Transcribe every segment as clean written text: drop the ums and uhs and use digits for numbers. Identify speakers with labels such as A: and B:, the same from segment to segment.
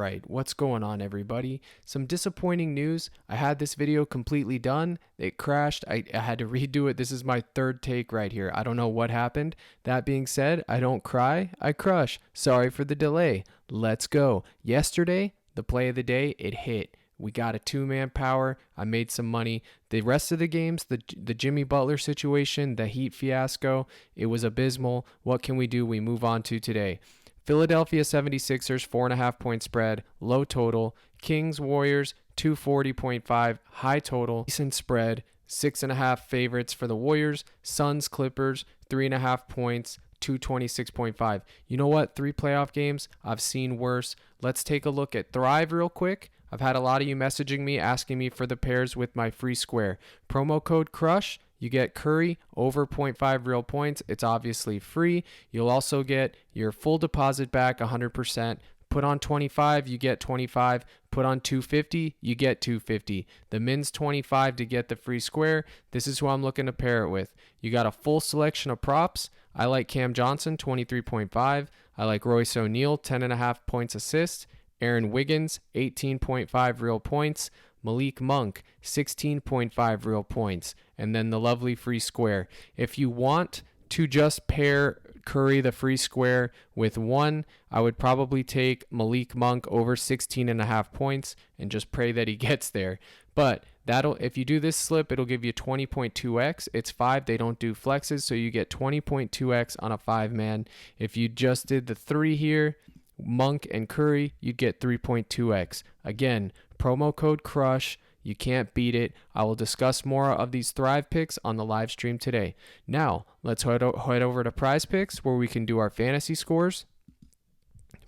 A: right, what's going on, everybody? Some disappointing news. I had this video completely done. It crashed. I had to redo it. This is my third take right here. I don't know what happened. That being said, I don't cry, I crush. Sorry for the delay. Let's go. Yesterday, the play of the day, it hit. We got a two-man power. I made some money. The rest of the games, the Jimmy Butler situation, the Heat fiasco, it was abysmal. What can we do? We move on to today. Philadelphia 76ers, 4.5 point spread, low total. Kings Warriors, 240.5, high total, decent spread, 6.5 favorites for the Warriors. Suns Clippers, 3.5 points, 226.5. You know what? 3 playoff games, I've seen worse. Let's take a look at Thrive real quick. I've had a lot of you messaging me, asking me for the pairs with my free square. Promo code CRUSH. You get Curry over 0.5 real points. It's obviously free. You'll also get your full deposit back 100%. Put on 25, you get 25. Put on 250, you get 250. The min's 25 to get the free square. This is who I'm looking to pair it with. You got a full selection of props. I like Cam Johnson, 23.5. I like Royce O'Neal, 10.5 points assist. Aaron Wiggins, 18.5 real points. Malik Monk, 16.5 real points. And then the lovely free square. If you want to just pair Curry, the free square, with one, I would probably take Malik Monk over 16.5 points and just pray that he gets there. But if you do this slip, it'll give you 20.2x. It's 5. They don't do flexes, so you get 20.2x on a 5-man. If you just did the 3 here, Monk and Curry, you'd get 3.2x. Again, promo code CRUSH. You can't beat it. I will discuss more of these Thrive picks on the live stream today. Now, let's head over to PrizePicks where we can do our fantasy scores.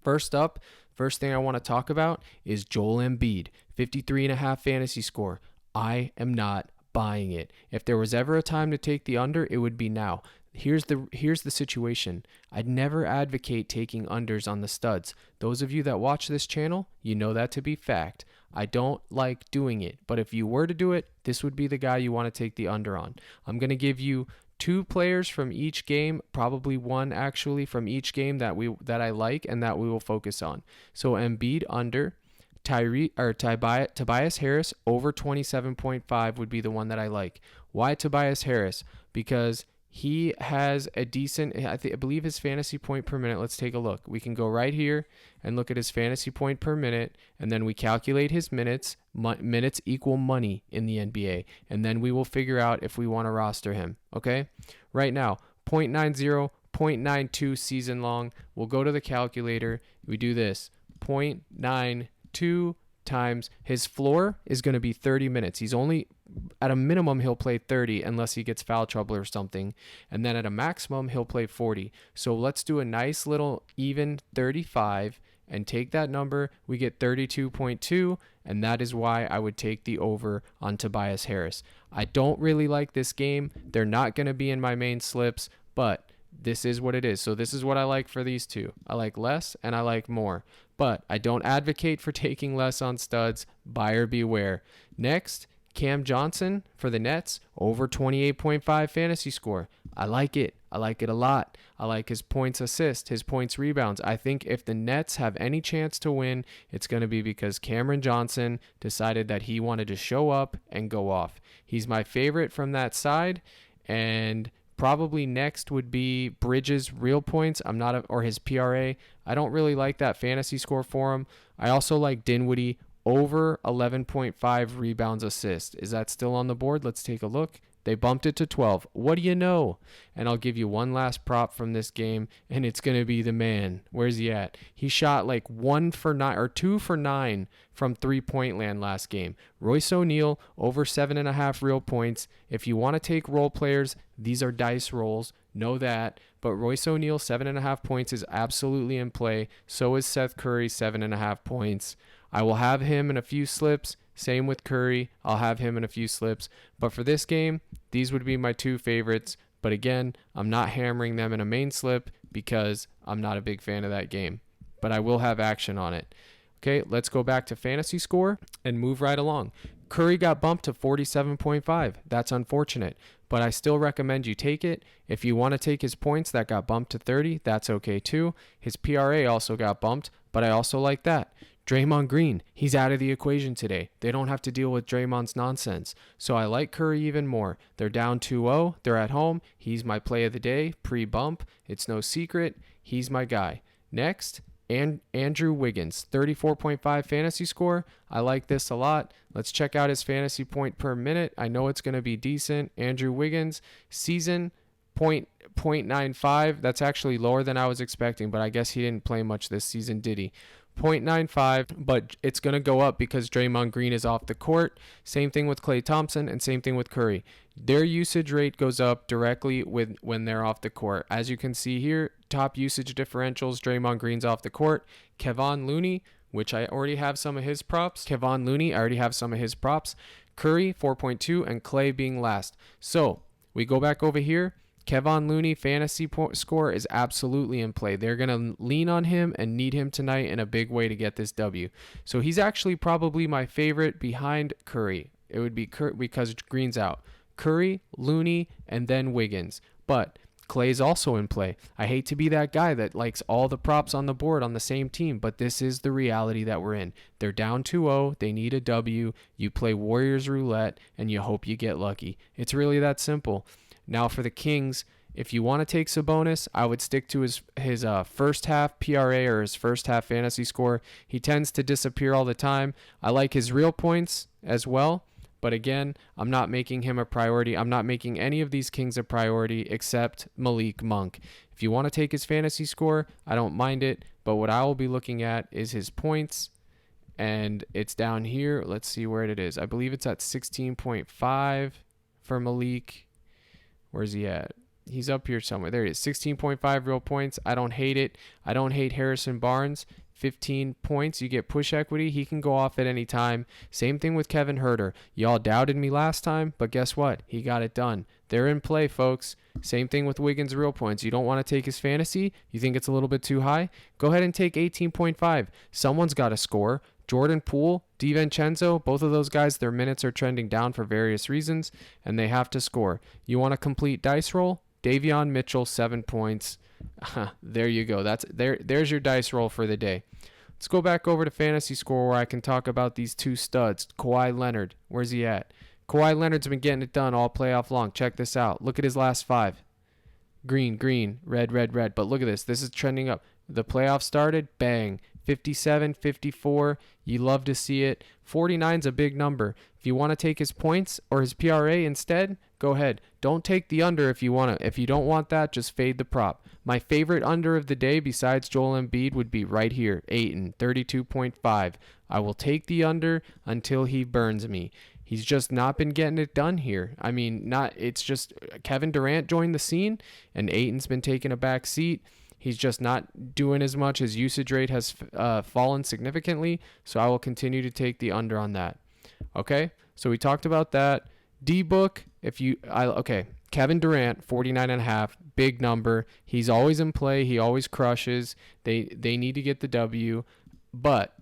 A: First thing I want to talk about is Joel Embiid, 53.5 fantasy score. I am not buying it. If there was ever a time to take the under, it would be now. Here's the situation. I'd never advocate taking unders on the studs. Those of you that watch this channel, you know that to be fact. I don't like doing it, but if you were to do it, this would be the guy you want to take the under on. I'm going to give you 2 players from each game, probably one actually from each game that I like and that we will focus on. So Embiid under, Tobias Harris over 27.5 would be the one that I like. Why Tobias Harris? Because he has a decent, I believe his fantasy point per minute. Let's take a look. We can go right here and look at his fantasy point per minute, and then we calculate his minutes. Minutes equal money in the NBA, and then we will figure out if we want to roster him. Okay? Right now, 0.90, 0.92 season long. We'll go to the calculator. We do this. 0.92 times his floor is going to be 30 minutes. He's only at a minimum he'll play 30 unless he gets foul trouble or something, and then at a maximum he'll play 40. So let's do a nice little even 35 and take that number. We get 32.2, and that is why I would take the over on Tobias Harris. I don't really like this game. They're not going to be in my main slips, but this is what it is. So this is what I like for these two. I like less and I like more, but I don't advocate for taking less on studs. Buyer beware. Next, Cam Johnson for the Nets, over 28.5 fantasy score. I like it. I like it a lot. I like his points assist, his points rebounds. I think if the Nets have any chance to win, it's going to be because Cameron Johnson decided that he wanted to show up and go off. He's my favorite from that side, and probably next would be Bridges' real points. Or his PRA. I don't really like that fantasy score for him. I also like Dinwiddie over 11.5 rebounds assist. Is that still on the board? Let's take a look. They bumped it to 12. What do you know? And I'll give you one last prop from this game, and it's going to be the man. Where's he at? He shot like 1 for 9 or 2 for 9 from 3-point land last game. Royce O'Neal over 7.5 real points. If you want to take role players, these are dice rolls. Know that. But Royce O'Neal, 7.5 points is absolutely in play. So is Seth Curry, 7.5 points. I will have him in a few slips. Same with Curry. I'll have him in a few slips. But for this game, these would be my 2 favorites. But again, I'm not hammering them in a main slip because I'm not a big fan of that game. But I will have action on it. Okay, let's go back to fantasy score and move right along. Curry got bumped to 47.5. That's unfortunate, but I still recommend you take it. If you want to take his points that got bumped to 30, that's okay too. His PRA also got bumped, but I also like that. Draymond Green, he's out of the equation today. They don't have to deal with Draymond's nonsense. So I like Curry even more. They're down 2-0. They're at home. He's my play of the day, pre-bump. It's no secret. He's my guy. Next, Andrew Wiggins, 34.5 fantasy score. I like this a lot. Let's check out his fantasy point per minute. I know it's going to be decent. Andrew Wiggins, season 0.95. That's actually lower than I was expecting, but I guess he didn't play much this season, did he? 0.95, but it's going to go up because Draymond Green is off the court. Same thing with Klay Thompson and same thing with Curry. Their usage rate goes up directly when they're off the court. As you can see here, top usage differentials, Draymond Green's off the court. Kevon Looney, which I already have some of his props. Curry, 4.2, and Klay being last. So we go back over here. Kevon Looney fantasy score is absolutely in play. They're going to lean on him and need him tonight in a big way to get this W. So he's actually probably my favorite behind Curry. It would be Curry because Green's out. Curry, Looney, and then Wiggins. But Klay's also in play. I hate to be that guy that likes all the props on the board on the same team, but this is the reality that we're in. They're down 2-0. They need a W. You play Warriors roulette, and you hope you get lucky. It's really that simple. Now for the Kings, if you want to take Sabonis, I would stick to his first half PRA or his first half fantasy score. He tends to disappear all the time. I like his real points as well, but again, I'm not making him a priority. I'm not making any of these Kings a priority except Malik Monk. If you want to take his fantasy score, I don't mind it, but what I will be looking at is his points, and it's down here. Let's see where it is. I believe it's at 16.5 for Malik. Where's he at? He's up here somewhere. There he is. 16.5 real points. I don't hate it. I don't hate Harrison Barnes. 15 points. You get push equity. He can go off at any time. Same thing with Kevin Huerter. Y'all doubted me last time, but guess what? He got it done. They're in play, folks. Same thing with Wiggins' real points. You don't want to take his fantasy? You think it's a little bit too high? Go ahead and take 18.5. Someone's got to score. Jordan Poole, DiVincenzo, both of those guys, their minutes are trending down for various reasons, and they have to score. You want a complete dice roll? Davion Mitchell, 7 points. There you go. There's your dice roll for the day. Let's go back over to fantasy score where I can talk about these two studs. Kawhi Leonard, where's he at? Kawhi Leonard's been getting it done all playoff long. Check this out. Look at his last 5. Green, red. But look at this. This is trending up. The playoffs started, bang. 57, 54, you love to see it. 49's a big number. If you want to take his points or his PRA instead, go ahead. Don't take the under if you want to. If you don't want that, just fade the prop. My favorite under of the day besides Joel Embiid would be right here, Ayton, 32.5. I will take the under until he burns me. He's just not been getting it done here. I mean, it's just Kevin Durant joined the scene and Ayton's been taking a back seat. He's just not doing as much. His usage rate has fallen significantly, so I will continue to take the under on that. Okay, so we talked about that. D-Book, Kevin Durant, 49.5, big number. He's always in play. He always crushes. They need to get the W, but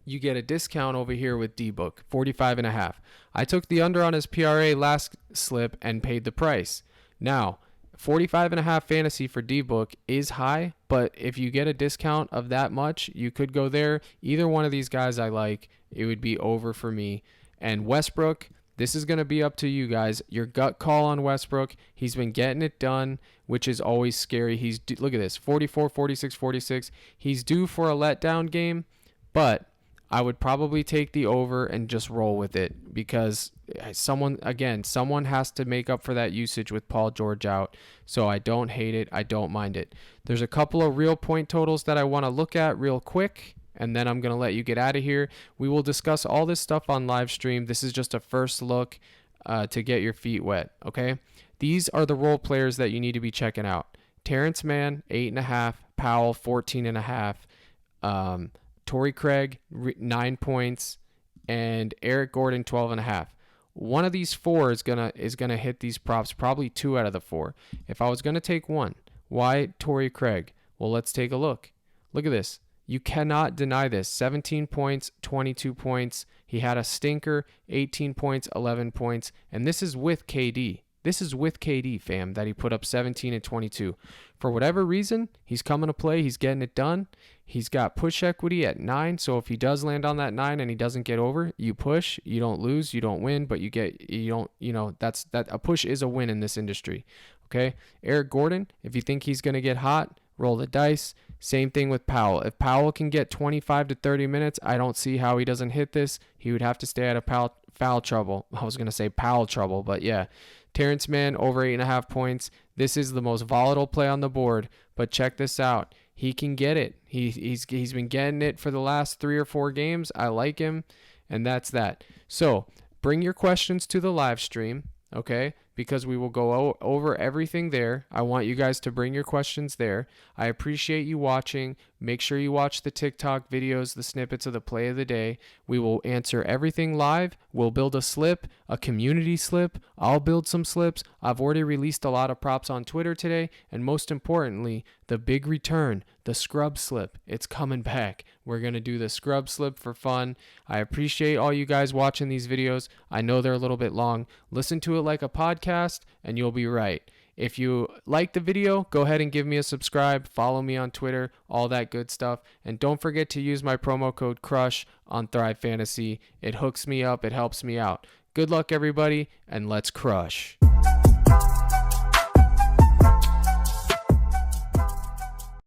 A: you get a discount over here with D-Book, 45.5. I took the under on his PRA last slip and paid the price. Now, 45.5 fantasy for D-Book is high, but if you get a discount of that much, you could go there. Either one of these guys I like, it would be over for me. And Westbrook, this is going to be up to you guys. Your gut call on Westbrook. He's been getting it done, which is always scary. Look at this, 44, 46, 46. He's due for a letdown game, but I would probably take the over and just roll with it because someone has to make up for that usage with Paul George out. So I don't hate it. I don't mind it. There's a couple of real point totals that I want to look at real quick, and then I'm going to let you get out of here. We will discuss all this stuff on live stream. This is just a first look to get your feet wet, okay? These are the role players that you need to be checking out. Terrence Mann, 8.5. Powell, 14.5. Torrey Craig, 9 points, and Eric Gordon, 12.5. One of these four is gonna hit these props, probably 2 out of the 4. If I was gonna take one, why Torrey Craig? Well, let's take a look. Look at this. You cannot deny this. 17 points, 22 points. He had a stinker, 18 points, 11 points, and this is with KD. This is with KD, fam, that he put up 17 and 22. For whatever reason, he's coming to play. He's getting it done. He's got push equity at 9. So if he does land on that 9 and he doesn't get over, you push. You don't lose. You don't win, but that's a push is a win in this industry. Okay. Eric Gordon, if you think he's going to get hot, roll the dice. Same thing with Powell. If Powell can get 25 to 30 minutes, I don't see how he doesn't hit this. He would have to stay out of foul trouble. I was going to say Powell trouble, but yeah. Terrence Mann over 8.5 points. This is the most volatile play on the board, but check this out. He can get it. He's been getting it for the last 3 or 4 games. I like him, and that's that. So bring your questions to the live stream, okay? Because we will go over everything there. I want you guys to bring your questions there. I appreciate you watching. Make sure you watch the TikTok videos, the snippets of the play of the day. We will answer everything live. We'll build a slip, a community slip. I'll build some slips. I've already released a lot of props on Twitter today. And most importantly, the big return, the scrub slip. It's coming back. We're going to do the scrub slip for fun. I appreciate all you guys watching these videos. I know they're a little bit long. Listen to it like a podcast and you'll be right. If you like the video, go ahead and give me a subscribe, follow me on Twitter, all that good stuff. And don't forget to use my promo code CRUSH on Thrive Fantasy. It hooks me up, it helps me out. Good luck, everybody, and let's crush.